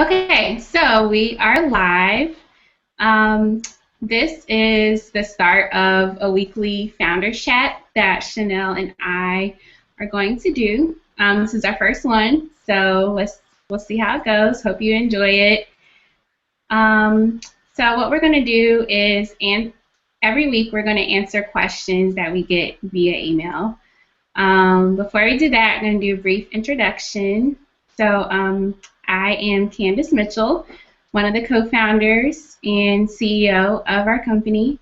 Okay, so we are live. Um, this is the start of a weekly founder chat that Chanel and I are going to do. This is our first one, so we'll see how it goes. Hope you enjoy it. Um, so what we're going to do is, and every week we're going to answer questions that we get via email. Before we do that, I'm going to do a brief introduction. So I am Candace Mitchell, one of the co-founders and CEO of our company.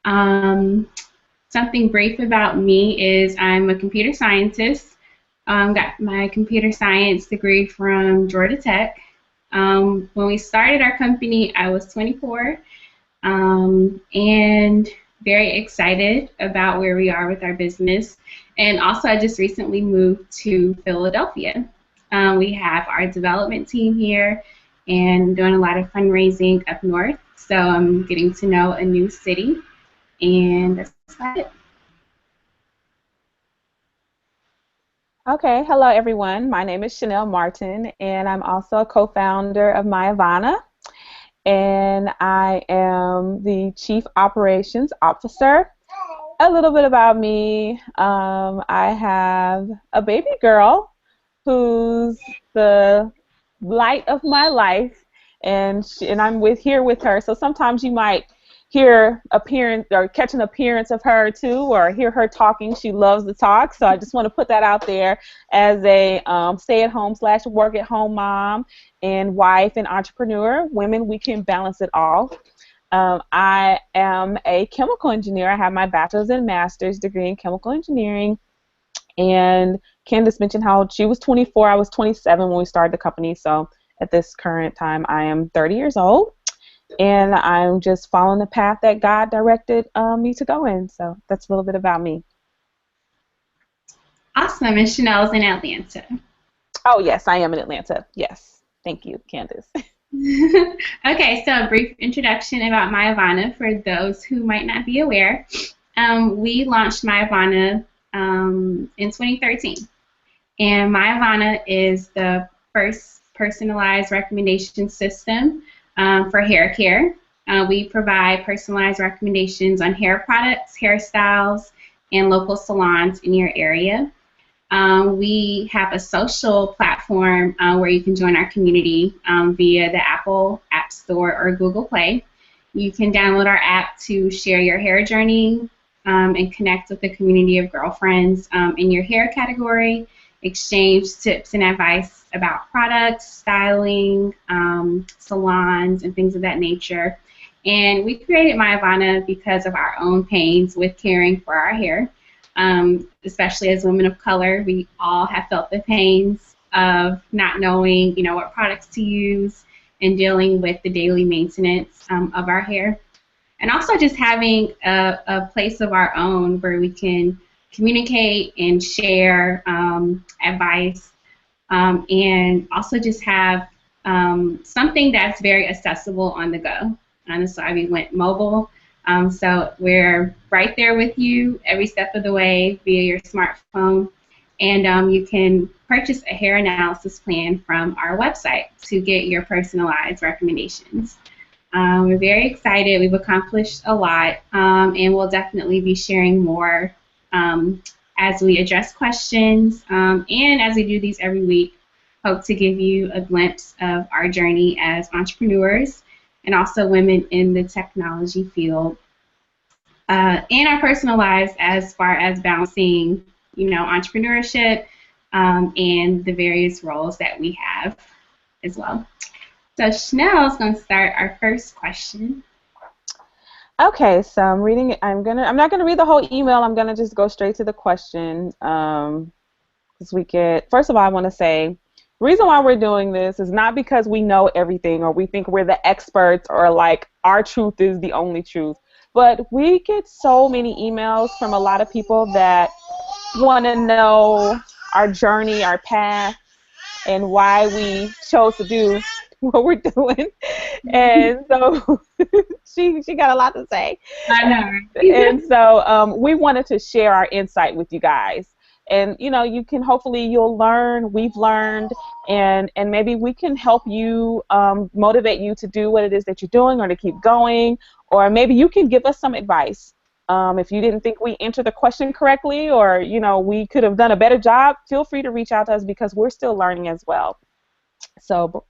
Um, Something brief about me is I'm a computer scientist. Got my computer science degree from Georgia Tech. When we started our company, I was 24 and very excited about where we are with our business. And also, I just recently moved to Philadelphia. We have our development team here and doing a lot of fundraising up north. So I'm getting to know a new city, and that's about it. Okay, hello everyone. My name is Chanel Martin, and I'm also a co-founder of Myavana, and I am the Chief Operations Officer. A little bit about me. I have a baby girl who's the light of my life, and I'm here with her. So sometimes you might hear appearance or catch an appearance of her too, or hear her talking. She loves to talk, so I just want to put that out there as a stay-at-home / work-at-home mom and wife and entrepreneur. Women, we can balance it all. I am a chemical engineer. I have my bachelor's and master's degree in chemical engineering. And Candace mentioned how she was 24. I was 27 when we started the company. So at this current time, I am 30 years old. And I'm just following the path that God directed me to go in. So that's a little bit about me. Awesome. And Chanel's in Atlanta. Oh, yes, I am in Atlanta. Yes. Thank you, Candace. Okay, so a brief introduction about Myavana for those who might not be aware. We launched Myavana in 2013, and Myavana is the first personalized recommendation system for hair care. We provide personalized recommendations on hair products, hairstyles, and local salons in your area. We have a social platform where you can join our community via the Apple App Store or Google Play. You can download our app to share your hair journey and connect with a community of girlfriends in your hair category, exchange tips and advice about products, styling, salons, and things of that nature. And we created Myavana because of our own pains with caring for our hair. Especially as women of color, we all have felt the pains of not knowing, what products to use and dealing with the daily maintenance of our hair. And also just having a place of our own where we can communicate and share advice and also just have something that's very accessible on the go. And that's why we went mobile. So we're right there with you every step of the way via your smartphone. And you can purchase a hair analysis plan from our website to get your personalized recommendations. We're very excited. We've accomplished a lot, and we'll definitely be sharing more as we address questions and as we do these every week. Hope to give you a glimpse of our journey as entrepreneurs and also women in the technology field, and our personal lives as far as balancing, entrepreneurship and the various roles that we have as well. So Chanel is going to start our first question. Okay, so I'm reading it. I'm not gonna read the whole email. I'm gonna just go straight to the question. First of all, I want to say the reason why we're doing this is not because we know everything or we think we're the experts or like our truth is the only truth, but we get so many emails from a lot of people that want to know our journey, our path, and why we chose to do what we're doing. And so she got a lot to say. I know. And so we wanted to share our insight with you guys. And, you can hopefully you'll learn, we've learned, and maybe we can help you, motivate you to do what it is that you're doing or to keep going, or maybe you can give us some advice. If you didn't think we answered the question correctly, or we could have done a better job, feel free to reach out to us because we're still learning as well. So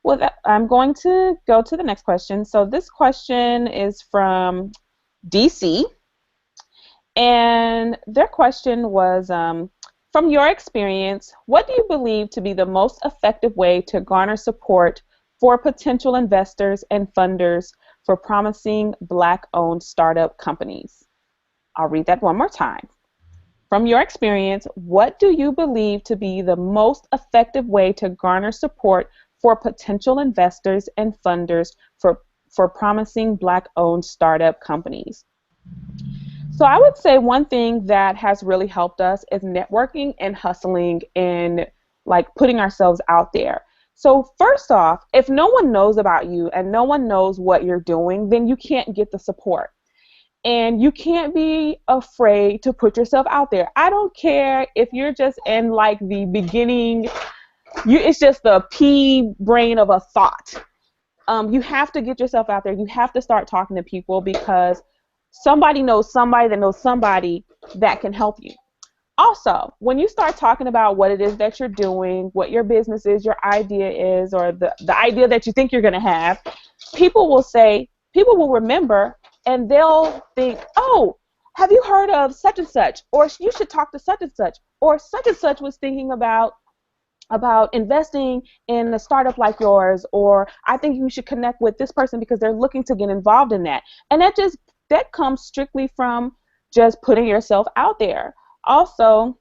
with that, I'm going to go to the next question. So this question is from DC, and their question was, from your experience, what do you believe to be the most effective way to garner support for potential investors and funders for promising Black-owned startup companies? I'll read that one more time. From your experience, what do you believe to be the most effective way to garner support for potential investors and funders for promising Black-owned startup companies? So I would say one thing that has really helped us is networking and hustling and like putting ourselves out there. So first off, if no one knows about you and no one knows what you're doing, then you can't get the support. And you can't be afraid to put yourself out there. I don't care if you're just in like the beginning, it's just the pea brain of a thought. You have to get yourself out there. You have to start talking to people because somebody knows somebody that knows somebody that can help you. Also, when you start talking about what it is that you're doing, what your business is, your idea is, or the idea that you think you're going to have, people will remember, and they'll think, oh, have you heard of such and such? Or you should talk to such and such was thinking about investing in a startup like yours, or I think you should connect with this person because they're looking to get involved in that. And that comes strictly from just putting yourself out there. Also,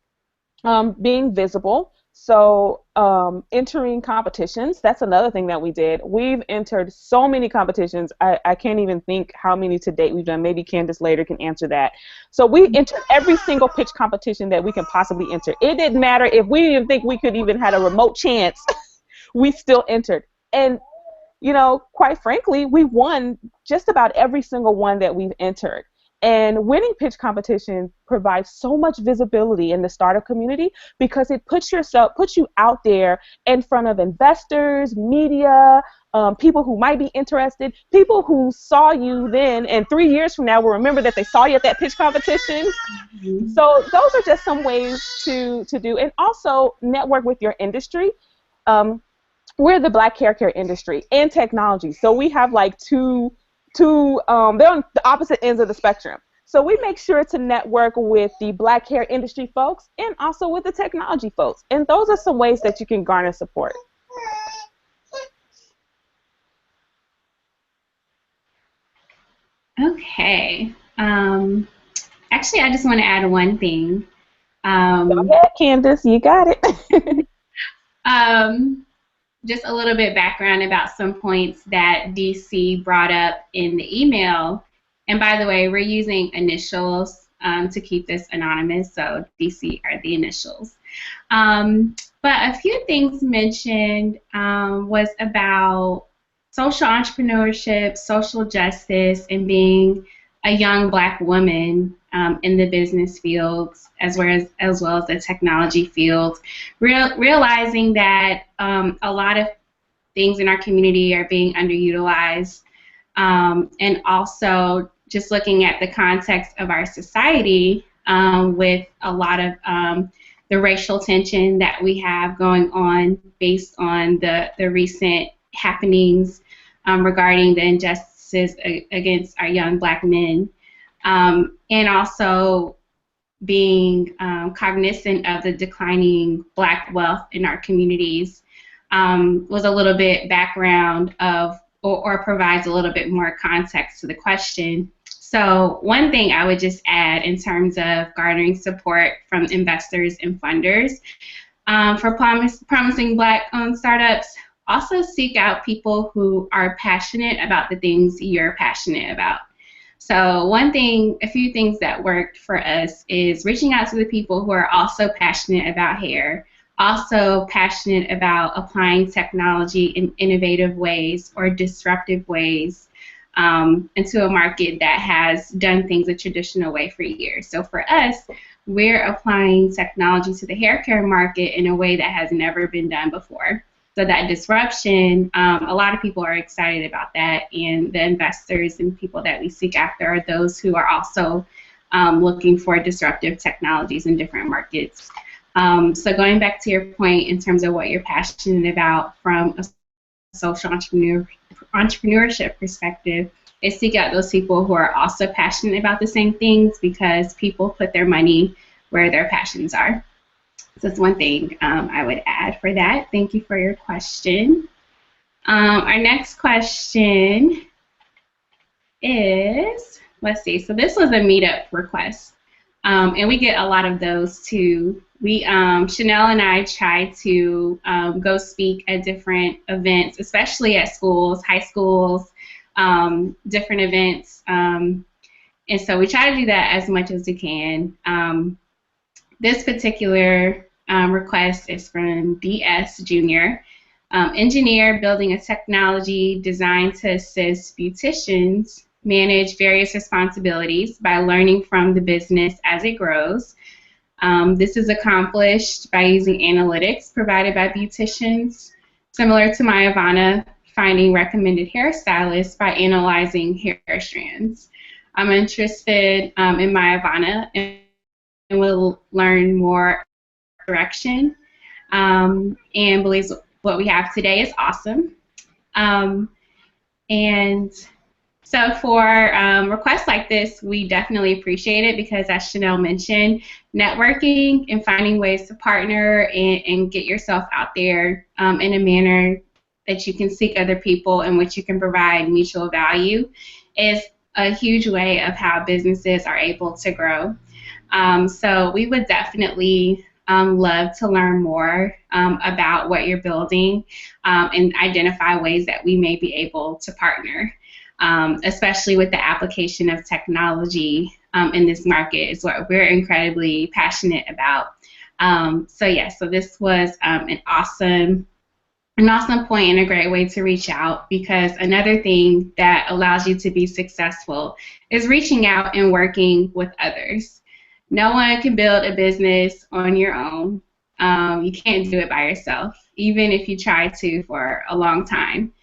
being visible. So entering competitions, that's another thing that we did. We've entered so many competitions. I can't even think how many to date we've done. Maybe Candace later can answer that. So we entered every single pitch competition that we can possibly enter. It didn't matter if we didn't think we could even had a remote chance. We still entered. And, quite frankly, we won just about every single one that we've entered. And winning pitch competition provides so much visibility in the startup community because it puts you out there in front of investors, media, people who might be interested, people who saw you then, and 3 years from now will remember that they saw you at that pitch competition. Mm-hmm. So those are just some ways to do, and also network with your industry. We're the Black hair care industry and technology, so we have like they're on the opposite ends of the spectrum. So we make sure to network with the Black hair industry folks and also with the technology folks. And those are some ways that you can garner support. Okay. Actually, I just want to add one thing. Go ahead, Candace. You got it. Just a little bit background about some points that DC brought up in the email. And by the way, we're using initials to keep this anonymous, so DC are the initials. But a few things mentioned was about social entrepreneurship, social justice, and being a young Black woman in the business fields as well as the technology field, realizing that a lot of things in our community are being underutilized, and also just looking at the context of our society with a lot of the racial tension that we have going on based on the recent happenings regarding the injustices against our young Black men, and also being cognizant of the declining Black wealth in our communities, was a little bit background of, or provides a little bit more context to the question. So one thing I would just add in terms of garnering support from investors and funders for promising Black-owned startups, also seek out people who are passionate about the things you're passionate about. So a few things that worked for us is reaching out to the people who are also passionate about hair, also passionate about applying technology in innovative ways or disruptive ways into a market that has done things a traditional way for years. So for us, we're applying technology to the hair care market in a way that has never been done before. So that disruption, a lot of people are excited about that, and the investors and people that we seek after are those who are also looking for disruptive technologies in different markets. So going back to your point in terms of what you're passionate about from a social entrepreneurship perspective, is seek out those people who are also passionate about the same things, because people put their money where their passions are. So that's one thing I would add for that. Thank you for your question. Our next question is, let's see, so this was a meetup request. And we get a lot of those too. Chanel and I try to go speak at different events, especially at schools, high schools, different events. And so we try to do that as much as we can. This particular request is from DS Jr. Engineer building a technology designed to assist beauticians manage various responsibilities by learning from the business as it grows. This is accomplished by using analytics provided by beauticians, similar to Myavana, finding recommended hairstylists by analyzing hair strands. I'm interested in Myavana and will learn more direction, and believes what we have today is awesome. And so for requests like this, we definitely appreciate it, because as Chanel mentioned, networking and finding ways to partner and get yourself out there in a manner that you can seek other people in which you can provide mutual value is a huge way of how businesses are able to grow. So we would definitely love to learn more about what you're building and identify ways that we may be able to partner. Especially with the application of technology in this market is what we're incredibly passionate about. So this was an awesome point and a great way to reach out, because another thing that allows you to be successful is reaching out and working with others. No one can build a business on your own. You can't do it by yourself, even if you try to for a long time.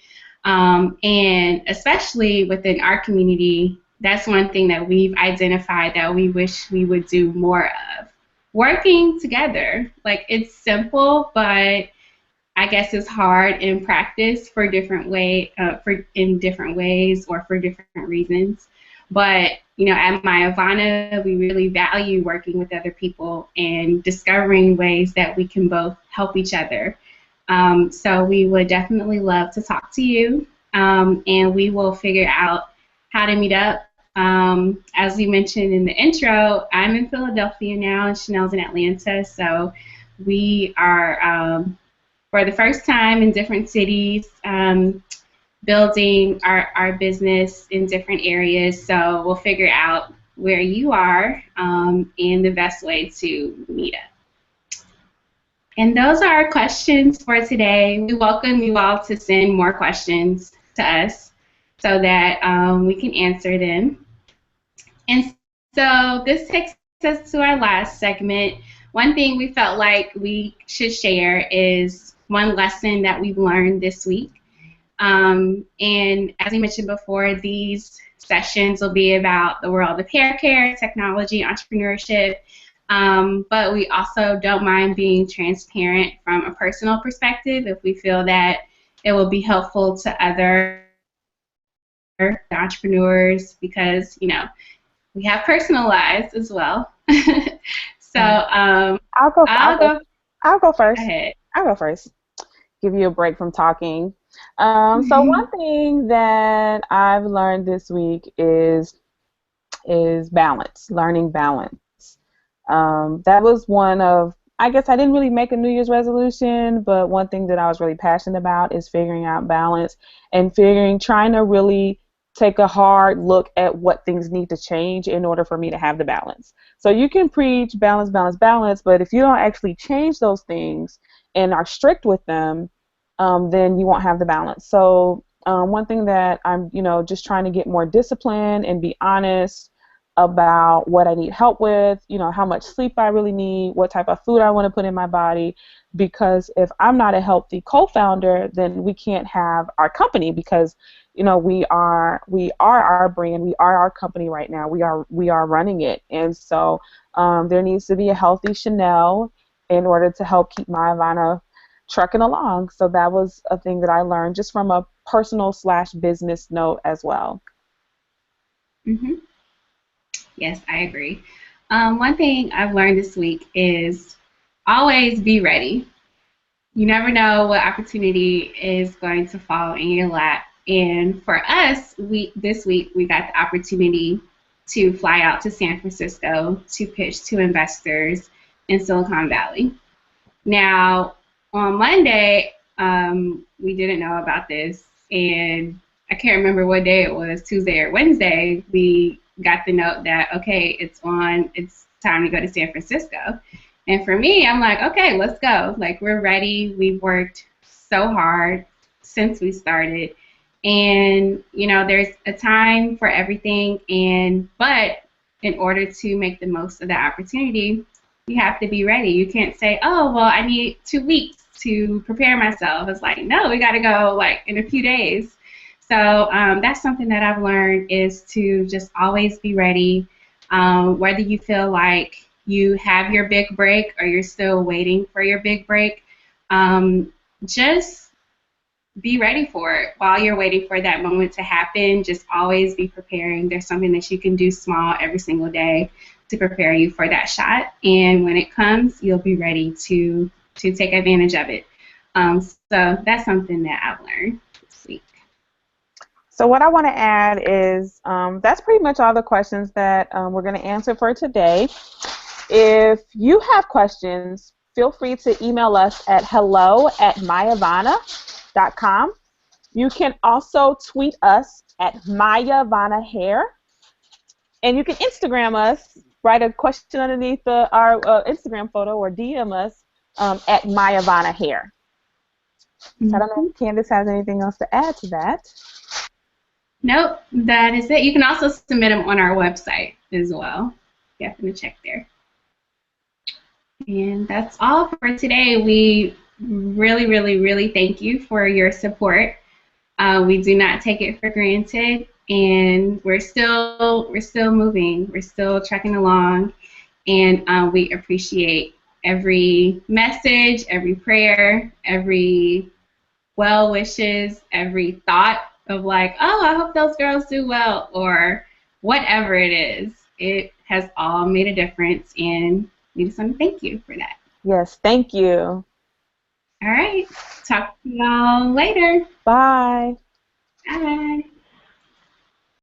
And especially within our community, that's one thing that we've identified that we wish we would do more of. Working together. Like, it's simple, but I guess it's hard in practice for different in different ways or for different reasons. But at Myavana, we really value working with other people and discovering ways that we can both help each other. So we would definitely love to talk to you, and we will figure out how to meet up. As we mentioned in the intro, I'm in Philadelphia now, and Chanel's in Atlanta, so we are, for the first time, in different cities, building our business in different areas. So we'll figure out where you are and the best way to meet up. And those are our questions for today. We welcome you all to send more questions to us so that we can answer them. And so this takes us to our last segment. One thing we felt like we should share is one lesson that we've learned this week. And as we mentioned before, these sessions will be about the world of hair care, technology, entrepreneurship. But we also don't mind being transparent from a personal perspective if we feel that it will be helpful to other entrepreneurs, because we have personal lives as well. So I'll go first. Go ahead. I'll go first. Give you a break from talking. So one thing that I've learned this week is balance, learning balance. That was one of, I guess I didn't really make a New Year's resolution, but one thing that I was really passionate about is figuring out balance and trying to really take a hard look at what things need to change in order for me to have the balance. So you can preach balance, balance, balance, but if you don't actually change those things and are strict with them, then you won't have the balance. So one thing that I'm, just trying to get more discipline and be honest about what I need help with, how much sleep I really need, what type of food I want to put in my body. Because if I'm not a healthy co-founder, then we can't have our company, because we are our brand, we are our company right now. We are running it, and so there needs to be a healthy Chanel in order to help keep Myavana trucking along. So that was a thing that I learned just from a personal/business note as well. Hmm. Yes, I agree. One thing I've learned this week is always be ready. You never know what opportunity is going to fall in your lap. And for us, we this week we got the opportunity to fly out to San Francisco to pitch to investors in Silicon Valley. Now, on Monday, we didn't know about this, and I can't remember what day it was, Tuesday or Wednesday. We got the note that okay, it's time to go to San Francisco. And for me, I'm like, okay, let's go. Like, we're ready. We've worked so hard since we started. And, there's a time for everything. But in order to make the most of that opportunity, you have to be ready. You can't say, oh, well, I need 2 weeks to prepare myself. It's like, no, we got to go like in a few days. So that's something that I've learned is to just always be ready, whether you feel like you have your big break or you're still waiting for your big break. Just be ready for it while you're waiting for that moment to happen. Just always be preparing. There's something that you can do small every single day to prepare you for that shot. And when it comes, you'll be ready to take advantage of it. So that's something that I've learned this week. So what I want to add is that's pretty much all the questions that we're going to answer for today. If you have questions, feel free to email us at hello@myavana.com. You can also tweet us at Myavana Hair, and you can Instagram us, write a question underneath our Instagram photo, or DM us at Myavana Hair. So I don't know Mm-hmm. if Candace has anything else to add to that. Nope, that is it. You can also submit them on our website as well. You have to check there. And that's all for today. We really, really, really thank you for your support. We do not take it for granted, and we're still moving. We're still trekking along, and we appreciate every message, every prayer, every well wishes, every thought of like, oh, I hope those girls do well, or whatever it is. It has all made a difference, and we just want to thank you for that. Yes, thank you. All right. Talk to y'all later. Bye. Bye.